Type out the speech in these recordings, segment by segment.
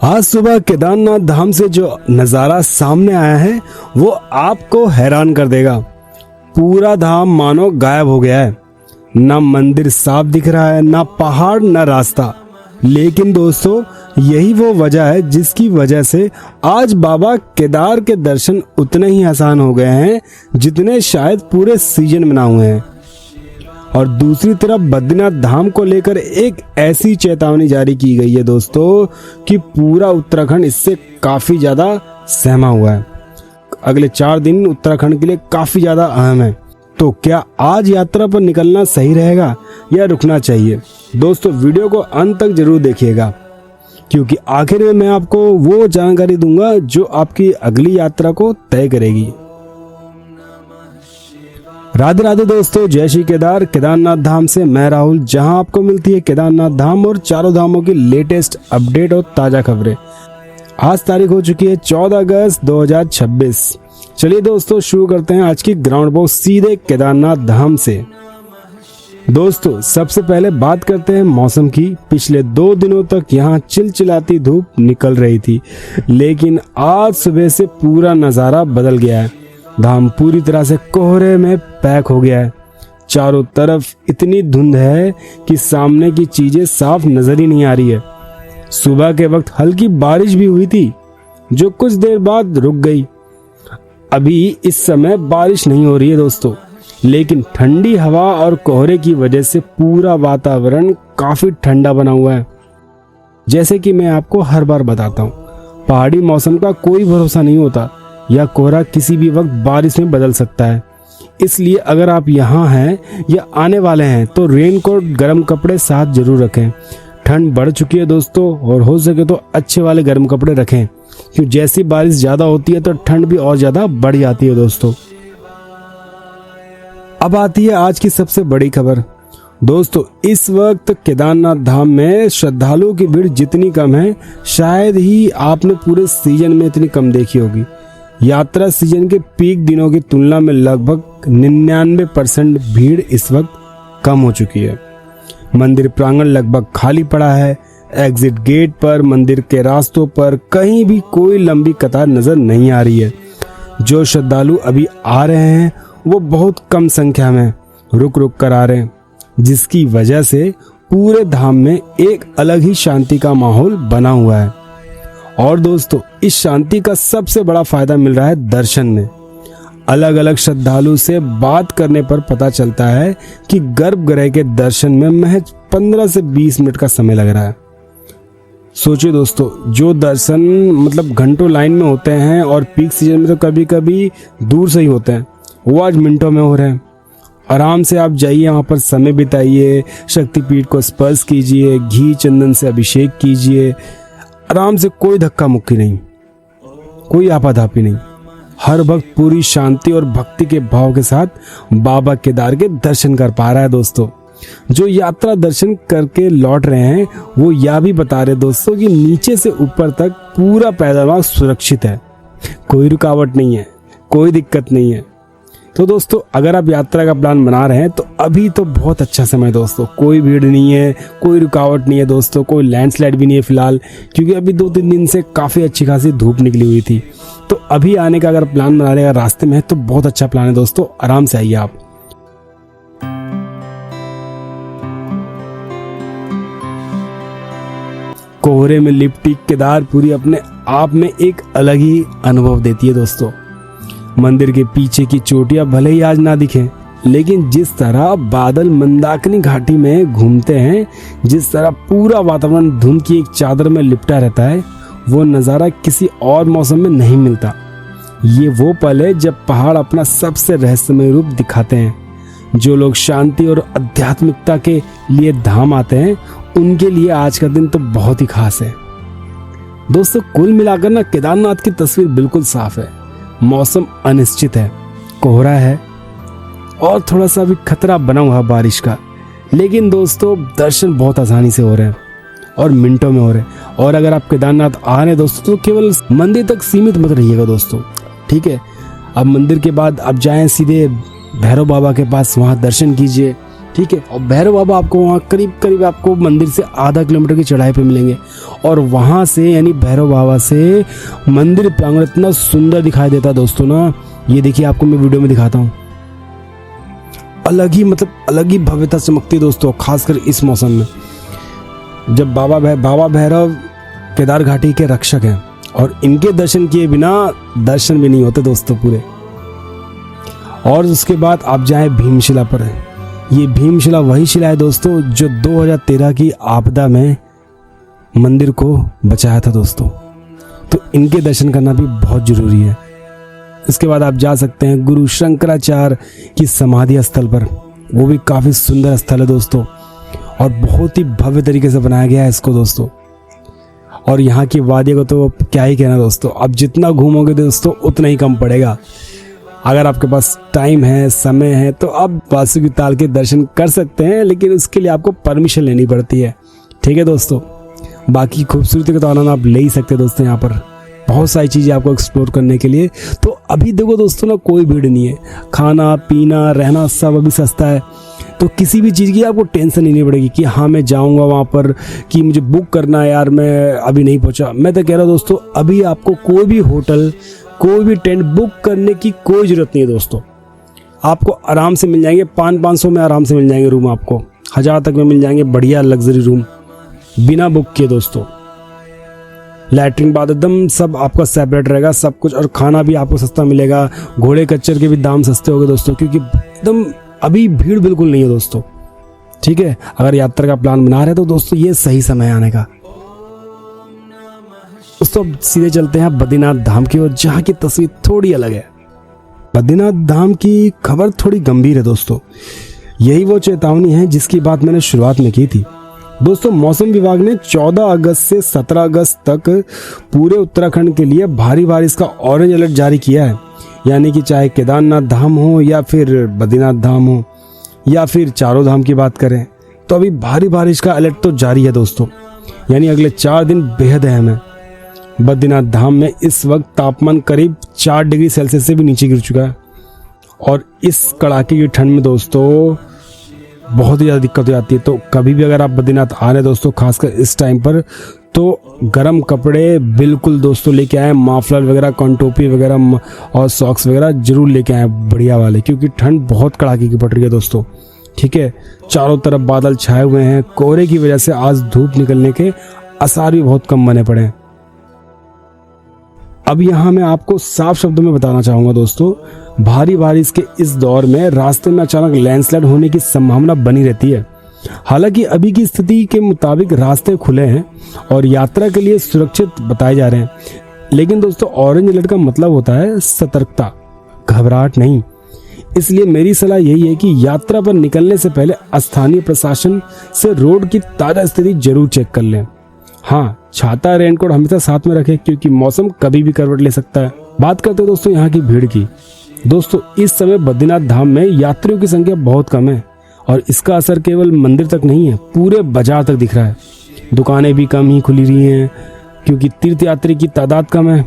आज सुबह केदारनाथ धाम से जो नज़ारा सामने आया है वो आपको हैरान कर देगा। पूरा धाम मानो गायब हो गया है। ना मंदिर साफ दिख रहा है, ना पहाड़, ना रास्ता। लेकिन दोस्तों, यही वो वजह है जिसकी वजह से आज बाबा केदार के दर्शन उतने ही आसान हो गए हैं जितने शायद पूरे सीजन में ना हुए हैं। और दूसरी तरफ बद्रीनाथ धाम को लेकर एक ऐसी चेतावनी जारी की गई है दोस्तों कि पूरा उत्तराखंड इससे काफी ज्यादा सहमा हुआ है। अगले 4 दिन उत्तराखंड के लिए काफी ज्यादा अहम है। तो क्या आज यात्रा पर निकलना सही रहेगा या रुकना चाहिए? दोस्तों, वीडियो को अंत तक जरूर देखिएगा, क्योंकि आखिर में मैं आपको वो जानकारी दूंगा जो आपकी अगली यात्रा को तय करेगी। राधे राधे दोस्तों, जय श्री केदार। केदारनाथ धाम से मैं राहुल, जहां आपको मिलती है केदारनाथ धाम और चारों धामों की लेटेस्ट अपडेट और ताजा खबरें। आज तारीख हो चुकी है 14 अगस्त 2026। चलिए दोस्तों, शुरू करते हैं आज की ग्राउंड बॉक्स सीधे केदारनाथ धाम से। दोस्तों, सबसे पहले बात करते हैं मौसम की। पिछले 2 दिनों तक यहाँ चिलचिलाती धूप निकल रही थी, लेकिन आज सुबह से पूरा नजारा बदल गया है। धाम पूरी तरह से कोहरे में पैक हो गया है। चारों तरफ इतनी धुंध है कि सामने की चीजें साफ नजर ही नहीं आ रही है। सुबह के वक्त हल्की बारिश भी हुई थी, जो कुछ देर बाद रुक गई। अभी इस समय बारिश नहीं हो रही है दोस्तों, लेकिन ठंडी हवा और कोहरे की वजह से पूरा वातावरण काफी ठंडा बना हुआ है। जैसे कि मैं आपको हर बार बताता हूँ, पहाड़ी मौसम का कोई भरोसा नहीं होता। यह कोहरा किसी भी वक्त बारिश में बदल सकता है। इसलिए अगर आप यहाँ हैं या आने वाले हैं तो रेनकोट, गर्म कपड़े साथ जरूर रखें। ठंड बढ़ चुकी है दोस्तों, और हो सके तो अच्छे वाले गर्म कपड़े रखें, क्योंकि जैसी बारिश ज्यादा होती है तो ठंड भी और ज्यादा बढ़ जाती है दोस्तों। अब आती है आज की सबसे बड़ी खबर। दोस्तों, इस वक्त केदारनाथ धाम में श्रद्धालुओं की भीड़ जितनी कम है, शायद ही आपने पूरे सीजन में इतनी कम देखी होगी। यात्रा सीजन के पीक दिनों की तुलना में लगभग 99% भीड़ इस वक्त कम हो चुकी है। मंदिर प्रांगण लगभग खाली पड़ा है। एग्जिट गेट पर, मंदिर के रास्तों पर कहीं भी कोई लंबी कतार नजर नहीं आ रही है। जो श्रद्धालु अभी आ रहे हैं वो बहुत कम संख्या में रुक रुक कर आ रहे हैं, जिसकी वजह से पूरे धाम में एक अलग ही शांति का माहौल बना हुआ है। और दोस्तों, इस शांति का सबसे बड़ा फायदा मिल रहा है दर्शन में। अलग अलग श्रद्धालु से बात करने पर पता चलता है कि गर्भगृह के दर्शन में महज 15 से 20 मिनट का समय लग रहा है। सोचिए दोस्तों, जो दर्शन मतलब घंटों लाइन में होते हैं और पीक सीजन में तो कभी कभी दूर से ही होते हैं, वो आज मिनटों में हो रहे हैं। आराम से आप जाइए, वहाँ पर समय बिताइए, शक्तिपीठ को स्पर्श कीजिए, घी चंदन से अभिषेक कीजिए। आराम से, कोई धक्का मुक्की नहीं, कोई आपाधापी नहीं। हर भक्त पूरी शांति और भक्ति के भाव के साथ बाबा केदार के दर्शन कर पा रहा है दोस्तों। जो यात्रा दर्शन करके लौट रहे हैं वो यह भी बता रहे दोस्तों कि नीचे से ऊपर तक पूरा पैदल सुरक्षित है, कोई रुकावट नहीं है, कोई दिक्कत नहीं है। तो दोस्तों, अगर आप यात्रा का प्लान बना रहे हैं तो अभी तो बहुत अच्छा समय है दोस्तों। कोई भीड़ नहीं है, कोई रुकावट नहीं है दोस्तों, कोई लैंडस्लाइड भी नहीं है फिलहाल, क्योंकि अभी 2-3 दिन से काफी अच्छी खासी धूप निकली हुई थी। तो अभी आने का अगर प्लान बना रहे हैं रास्ते में है तो बहुत अच्छा प्लान है दोस्तों, आराम से आइए आप। कोहरे में लिपटी केदारपुरी अपने आप में एक अलग ही अनुभव देती है दोस्तों। मंदिर के पीछे की चोटियां भले ही आज ना दिखें, लेकिन जिस तरह बादल मंदाकिनी घाटी में घूमते हैं, जिस तरह पूरा वातावरण धुंध की एक चादर में लिपटा रहता है, वो नज़ारा किसी और मौसम में नहीं मिलता। ये वो पल है जब पहाड़ अपना सबसे रहस्यमय रूप दिखाते हैं। जो लोग शांति और आध्यात्मिकता के लिए धाम आते हैं, उनके लिए आज का दिन तो बहुत ही खास है दोस्तों। कुल मिलाकर ना केदारनाथ की तस्वीर बिल्कुल साफ है। मौसम अनिश्चित है, कोहरा है और थोड़ा सा भी खतरा बना हुआ बारिश का, लेकिन दोस्तों दर्शन बहुत आसानी से हो रहे हैं और मिनटों में हो रहे हैं। और अगर आप केदारनाथ आ रहे हैं दोस्तों तो केवल मंदिर तक सीमित मत रहिएगा दोस्तों, ठीक है। अब मंदिर के बाद आप जाएं सीधे भैरव बाबा के पास, वहाँ दर्शन कीजिए, ठीक है। और भैरव बाबा आपको वहाँ करीब करीब आपको मंदिर से आधा किलोमीटर की चढ़ाई पे मिलेंगे। और वहाँ से यानी भैरव बाबा से मंदिर प्रांगण इतना सुंदर दिखाई देता है दोस्तों ना, ये देखिए आपको मैं वीडियो में दिखाता हूँ। अलग ही भव्यता चमकती है दोस्तों, खासकर इस मौसम में जब बाबा भैरव केदार घाटी के रक्षक हैं और इनके दर्शन किए बिना दर्शन भी नहीं होते दोस्तों पूरे। और उसके बाद आप जाएं भीमशिला पर। ये भीमशिला वही शिला है दोस्तों जो 2013 की आपदा में मंदिर को बचाया था दोस्तों, तो इनके दर्शन करना भी बहुत जरूरी है। इसके बाद आप जा सकते हैं गुरु शंकराचार्य की समाधि स्थल पर, वो भी काफी सुंदर स्थल है दोस्तों और बहुत ही भव्य तरीके से बनाया गया है इसको दोस्तों। और यहाँ की वादियों को तो क्या ही कहना दोस्तों, आप जितना घूमोगे दोस्तों उतना ही कम पड़ेगा। अगर आपके पास टाइम है, समय है, तो आप बासुकी ताल के दर्शन कर सकते हैं, लेकिन उसके लिए आपको परमिशन लेनी पड़ती है। ठीक है दोस्तों, बाकी खूबसूरती का तो आनंद आप ले ही सकते हैं दोस्तों। यहाँ पर बहुत सारी चीज़ें आपको एक्सप्लोर करने के लिए। तो अभी देखो दोस्तों ना, कोई भीड़ नहीं है, खाना पीना रहना सब अभी सस्ता है, तो किसी भी चीज़ की आपको टेंशन ही नहीं पड़ेगी कि हाँ मैं जाऊँगा वहाँ पर, कि मुझे बुक करना है यार मैं अभी नहीं पहुँचा। मैं तो कह रहा हूँ दोस्तों, अभी आपको कोई भी होटल, कोई भी टेंट बुक करने की कोई ज़रूरत नहीं है दोस्तों। आपको आराम से मिल जाएंगे, 500-500 में आराम से मिल जाएंगे रूम, आपको 1000 तक में मिल जाएंगे बढ़िया लग्जरी रूम बिना बुक किए दोस्तों। लैट्रिन बाद एकदम सब आपका सेपरेट रहेगा सब कुछ, और खाना भी आपको सस्ता मिलेगा। घोड़े कच्चर के भी दाम सस्ते हो गए दोस्तों, क्योंकि एकदम अभी भीड़ बिल्कुल नहीं है दोस्तों। ठीक है, अगर यात्रा का प्लान बना रहे हैं तो दोस्तों ये सही समय आने का। दोस्तों सीधे चलते हैं बद्रीनाथ धाम की ओर, जहाँ की तस्वीर थोड़ी अलग है। बद्रीनाथ धाम की खबर थोड़ी गंभीर है दोस्तों, यही वो चेतावनी है जिसकी बात मैंने शुरुआत में की थी दोस्तों। मौसम विभाग ने 14 अगस्त से 17 अगस्त तक पूरे उत्तराखंड के लिए भारी बारिश का ऑरेंज अलर्ट जारी किया है। यानी कि चाहे केदारनाथ धाम हो या फिर बद्रीनाथ धाम हो या फिर चारों धाम की बात करें, तो अभी भारी बारिश का अलर्ट तो जारी है दोस्तों। यानी अगले 4 दिन बेहद अहम है। बद्रीनाथ धाम में इस वक्त तापमान करीब 4 डिग्री सेल्सियस से भी नीचे गिर चुका है, और इस कड़ाके की ठंड में दोस्तों बहुत ही ज़्यादा दिक्कत हो जाती है। तो कभी भी अगर आप बद्रीनाथ आ रहे हैं दोस्तों, खासकर इस टाइम पर, तो गर्म कपड़े बिल्कुल दोस्तों लेके आए, माफलर वगैरह, कॉन टोपी वगैरह और सॉक्स वगैरह जरूर लेके आए बढ़िया वाले, क्योंकि ठंड बहुत कड़ाके की पड़ रही है दोस्तों। ठीक है, चारों तरफ बादल छाए हुए हैं, कोहरे की वजह से आज धूप निकलने के आसार भी बहुत कम बने पड़े हैं। अब यहाँ मैं आपको साफ शब्दों में बताना चाहूँगा दोस्तों, भारी बारिश के इस दौर में रास्ते में अचानक लैंडस्लाइड होने की संभावना बनी रहती है। हालांकि अभी की स्थिति के मुताबिक रास्ते खुले हैं और यात्रा के लिए सुरक्षित बताए जा रहे हैं, लेकिन दोस्तों ऑरेंज अलर्ट का मतलब होता है सतर्कता, घबराहट नहीं। इसलिए मेरी सलाह यही है कि यात्रा पर निकलने से पहले स्थानीय प्रशासन से रोड की ताजा स्थिति जरूर चेक कर लें। हाँ, छाता रेनकोट हमेशा साथ में रखें, क्योंकि मौसम कभी भी करवट ले सकता है। बात करते हैं दोस्तों यहाँ की भीड़ की। दोस्तों इस समय बद्रीनाथ धाम में यात्रियों की संख्या बहुत कम है, और इसका असर केवल मंदिर तक नहीं है, पूरे बाजार तक दिख रहा है। दुकानें भी कम ही खुली रही हैं, क्योंकि तीर्थयात्री की तादाद कम है।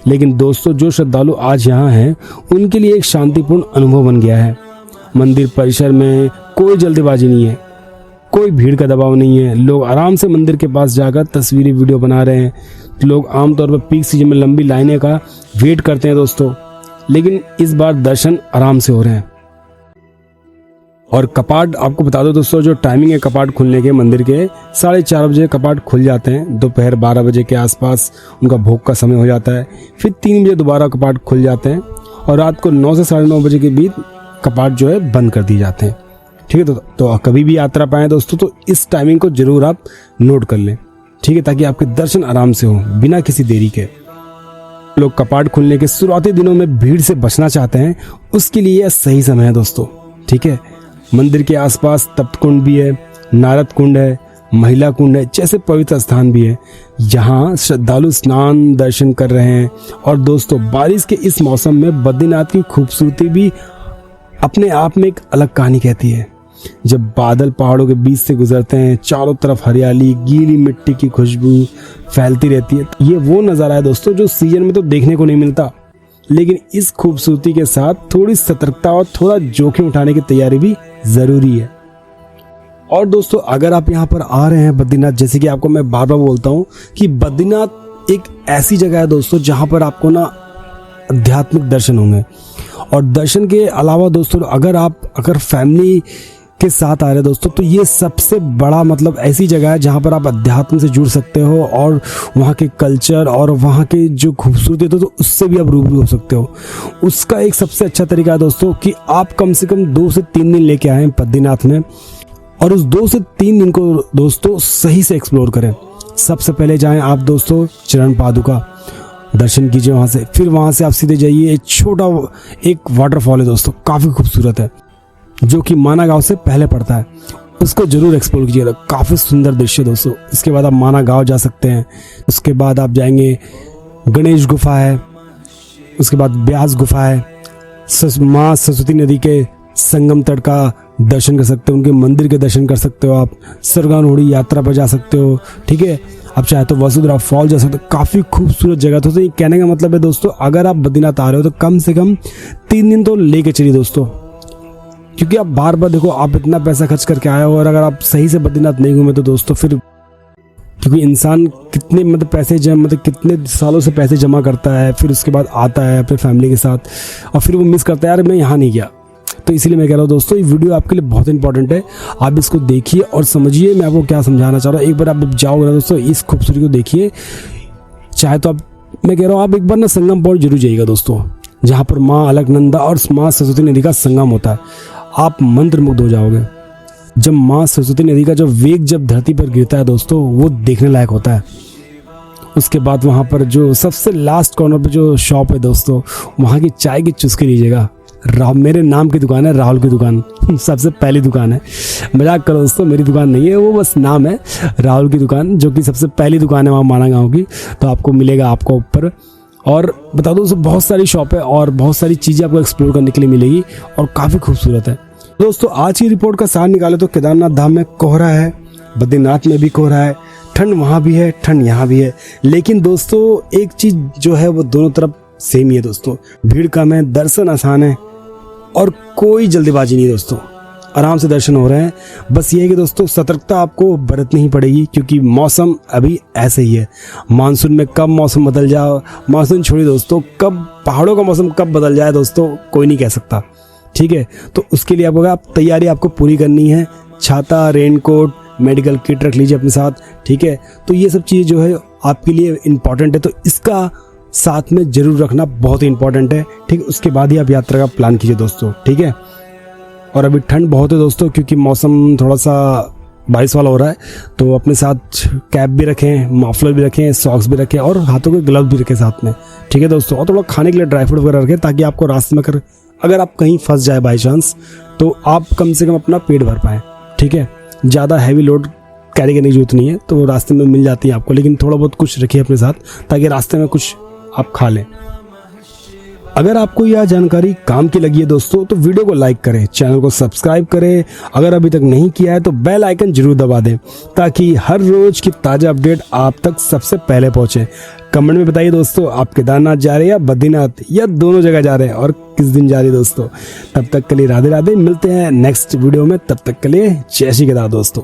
लेकिन दोस्तों जो श्रद्धालु आज यहाँ हैं, उनके लिए एक शांतिपूर्ण अनुभव बन गया है। मंदिर परिसर में कोई जल्दबाजी नहीं है, कोई भीड़ का दबाव नहीं है। लोग आराम से मंदिर के पास जाकर तस्वीरें वीडियो बना रहे हैं। लोग आमतौर पर पीक सीजन में लंबी लाइनें का वेट करते हैं दोस्तों, लेकिन इस बार दर्शन आराम से हो रहे हैं। और कपाट आपको बता दो दोस्तों, जो टाइमिंग है कपाट खुलने के मंदिर के, 4:30 बजे कपाट खुल जाते हैं। दोपहर 12 बजे के आसपास उनका भोग का समय हो जाता है। फिर 3 बजे दोबारा कपाट खुल जाते हैं, और रात को 9 से 9:30 बजे के बीच कपाट जो है बंद कर दिए जाते हैं। ठीक है, तो कभी भी यात्रा पाएं दोस्तों, तो इस टाइमिंग को जरूर आप नोट कर लें। ठीक है, ताकि आपके दर्शन आराम से हो बिना किसी देरी के। लोग कपाट खुलने के शुरुआती दिनों में भीड़ से बचना चाहते हैं, उसके लिए यह सही समय है दोस्तों। ठीक है, मंदिर के आसपास तप्त कुंड भी है, नारद कुंड है, महिला कुंड है, जैसे पवित्र स्थान भी है, जहां श्रद्धालु स्नान दर्शन कर रहे हैं। और दोस्तों बारिश के इस मौसम में बद्रीनाथ की खूबसूरती भी अपने आप में एक अलग कहानी कहती है। जब बादल पहाड़ों के बीच से गुजरते हैं, चारों तरफ हरियाली, गीली मिट्टी की खुशबू फैलती रहती है। ये वो नज़ारा है दोस्तों जो सीजन में तो देखने को नहीं मिलता, लेकिन इस खूबसूरती के साथ थोड़ी सतर्कता और थोड़ा जोखिम उठाने की तैयारी भी जरूरी है। और दोस्तों अगर आप यहाँ पर आ रहे हैं बद्रीनाथ, जैसे कि आपको मैं बार बार बोलता हूँ कि बद्रीनाथ एक ऐसी जगह है दोस्तों जहाँ पर आपको ना आध्यात्मिक दर्शन होंगे। और दर्शन के अलावा दोस्तों अगर फैमिली के साथ आ रहे हैं दोस्तों, तो ये सबसे बड़ा मतलब ऐसी जगह है जहाँ पर आप अध्यात्म से जुड़ सकते हो और वहाँ के कल्चर और वहाँ के जो खूबसूरती है तो उससे भी आप रूबरू हो सकते हो। उसका एक सबसे अच्छा तरीका है दोस्तों कि आप कम से कम 2 से 3 दिन लेके आएँ बद्रीनाथ में, और उस 2 से 3 दिन को दोस्तों सही से एक्सप्लोर करें। सबसे पहले जाएं आप दोस्तों चरण पादुका दर्शन कीजिए वहाँ से, फिर वहाँ से आप सीधे जाइए एक वाटरफॉल है दोस्तों, काफ़ी खूबसूरत है, जो कि माना गांव से पहले पड़ता है, उसको जरूर एक्सप्लोर कीजिएगा, काफ़ी सुंदर दृश्य दोस्तों। इसके बाद आप माना गांव जा सकते हैं, उसके बाद आप जाएंगे गणेश गुफा है, उसके बाद ब्यास गुफा है, माँ सरस्वती नदी के संगम तट का दर्शन कर सकते हो, उनके मंदिर के दर्शन कर सकते हो, आप सरगानोड़ी यात्रा पर जा सकते हो, ठीक है। आप चाहे तो वसुधरा फॉल जा सकते हो, काफ़ी खूबसूरत जगह। तो ये कहने का मतलब है दोस्तों, अगर आप बद्रीनाथ आ रहे हो तो कम से कम 3 दिन तो लेके चलिए दोस्तों, क्योंकि आप बार बार देखो आप इतना पैसा खर्च करके आए हो और अगर आप सही से बद्रीनाथ नहीं घूमे तो दोस्तों फिर, क्योंकि इंसान कितने कितने सालों से पैसे जमा करता है, फिर उसके बाद आता है अपने फैमिली के साथ और फिर वो मिस करता है, यार मैं यहाँ नहीं गया। तो इसीलिए मैं कह रहा हूँ दोस्तों, ये वीडियो आपके लिए बहुत इंपॉर्टेंट है, आप इसको देखिए और समझिए मैं आपको क्या समझाना चाह रहा हूँ। एक बार आप जाओगे ना दोस्तों, इस खूबसूरती को देखिए। चाहे तो मैं कह रहा हूँ आप एक बार ना संगम पॉइंट जरूर जाइएगा दोस्तों, जहाँ पर माँ अलकनंदा और माँ सरस्वती नदी का संगम होता है। आप मंत्रमुग्ध हो जाओगे। जब माँ सरस्वती नदी का वेग जब धरती पर गिरता है दोस्तों, वो देखने लायक होता है। उसके बाद वहाँ पर जो सबसे लास्ट कॉर्नर पे जो शॉप है दोस्तों, वहाँ की चाय की चुस्की लीजिएगा। मेरे नाम की दुकान है, राहुल की दुकान सबसे पहली दुकान है। मजाक करो दोस्तों, मेरी दुकान नहीं है, वो बस नाम है राहुल की दुकान, जो कि सबसे पहली दुकान है वहाँ माना गाँव की। तो आपको मिलेगा आपको ऊपर। और बता दो दोस्तों, बहुत सारी शॉप है और बहुत सारी चीज़ें आपको एक्सप्लोर करने के लिए मिलेगी और काफ़ी खूबसूरत है दोस्तों। आज की रिपोर्ट का सार निकाले तो केदारनाथ धाम में कोहरा है, बद्रीनाथ में भी कोहरा है, ठंड वहाँ भी है, ठंड यहाँ भी है। लेकिन दोस्तों एक चीज़ जो है वो दोनों तरफ सेम ही है दोस्तों, भीड़ कम है, दर्शन आसान है और कोई जल्दीबाजी नहीं दोस्तों, आराम से दर्शन हो रहे हैं। बस ये है कि दोस्तों सतर्कता आपको बरतनी ही पड़ेगी, क्योंकि मौसम अभी ऐसे ही है। मानसून में कब मौसम बदल जाए, मानसून छोड़िए दोस्तों, कब पहाड़ों का मौसम कब बदल जाए दोस्तों कोई नहीं कह सकता, ठीक है। तो उसके लिए आप तैयारी आपको पूरी करनी है। छाता, रेनकोट, मेडिकल किट रख लीजिए अपने साथ, ठीक है। तो ये सब चीज़ जो है आपके लिए इम्पॉर्टेंट है, तो इसका साथ में जरूर रखना बहुत ही इंपॉर्टेंट है, ठीक है। उसके बाद ही आप यात्रा का प्लान कीजिए दोस्तों, ठीक है। और अभी ठंड बहुत है दोस्तों, क्योंकि मौसम थोड़ा सा बारिश वाला हो रहा है, तो अपने साथ कैप भी रखें, मफलर भी रखें, सॉक्स भी रखें और हाथों के ग्लव्स भी रखें साथ में, ठीक है दोस्तों। और थोड़ा खाने के लिए ड्राई फ्रूट वगैरह रखें, ताकि आपको रास्ते में अगर आप कहीं फंस जाए बाई चांस, तो आप कम से कम अपना पेट भर पाएँ, ठीक है। ज़्यादा हैवी लोड कैरी करने की जरूरत नहीं है, तो रास्ते में मिल जाती है आपको, लेकिन थोड़ा बहुत कुछ रखिए अपने साथ, ताकि रास्ते में कुछ आप खा लें। अगर आपको यह जानकारी काम की लगी है दोस्तों, तो वीडियो को लाइक करें, चैनल को सब्सक्राइब करें, अगर अभी तक नहीं किया है तो बेल आइकन जरूर दबा दें, ताकि हर रोज की ताजा अपडेट आप तक सबसे पहले पहुंचे। कमेंट में बताइए दोस्तों, आप केदारनाथ जा रहे हैं या बद्रीनाथ, या दोनों जगह जा रहे हैं और किस दिन जा रहे हैं दोस्तों। तब तक के लिए राधे राधे, मिलते हैं नेक्स्ट वीडियो में, तब तक के लिए जय श्री केदार दोस्तों।